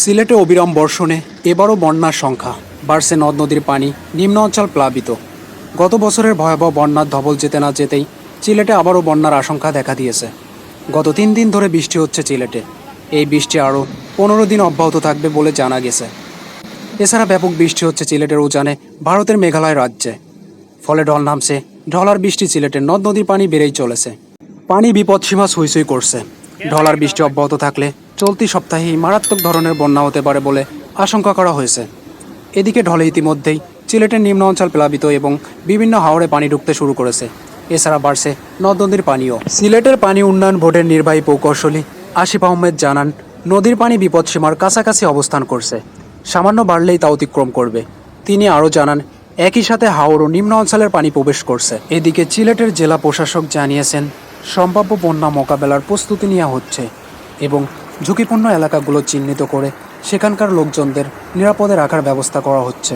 সিলেটে অবিরাম বর্ষণে এবারও বন্যার সংখ্যা বাড়ছে। নদ নদীর পানি, নিম্ন অঞ্চল প্লাবিত। গত বছরের ভয়াবহ বন্যার ধবল যেতে না যেতেই সিলেটে আবারও বন্যার আশঙ্কা দেখা দিয়েছে। গত 3 দিন ধরে বৃষ্টি হচ্ছে সিলেটে। এই বৃষ্টি আরও 15 দিন অব্যাহত থাকবে বলে জানা গেছে। এছাড়া ব্যাপক বৃষ্টি হচ্ছে সিলেটের উজানে ভারতের মেঘালয় রাজ্যে। ফলে ঢল নামছে। ঢলার বৃষ্টি সিলেটের নদ নদীর পানি বেড়েই চলেছে। পানি বিপদসীমা ছুঁই করছে। ঢলার বৃষ্টি অব্যাহত থাকলে চলতি সপ্তাহেই মারাত্মক ধরনের বন্যা হতে পারে বলে আশঙ্কা করা হয়েছে। এদিকে ঢলে ইতিমধ্যেই সিলেটের নিম্ন অঞ্চল প্লাবিত এবং বিভিন্ন হাওরে পানি ঢুকতে শুরু করেছে। এছাড়া বাড়ছে নদ নদীর পানিও। সিলেটের পানি উন্নয়ন বোর্ডের নির্বাহী প্রকৌশলী আসিফ আহমেদ জানান, নদীর পানি বিপদসীমার কাছাকাছি অবস্থান করছে। সামান্য বাড়লেই তা অতিক্রম করবে। তিনি আরও জানান, একই সাথে হাওর ও নিম্ন অঞ্চলের পানি প্রবেশ করছে। এদিকে সিলেটের জেলা প্রশাসক জানিয়েছেন, সম্ভাব্য বন্যা মোকাবেলার প্রস্তুতি নেওয়া হচ্ছে এবং ঝুঁকিপূর্ণ এলাকাগুলো চিহ্নিত করে সেখানকার লোকজনদের নিরাপদে রাখার ব্যবস্থা করা হচ্ছে।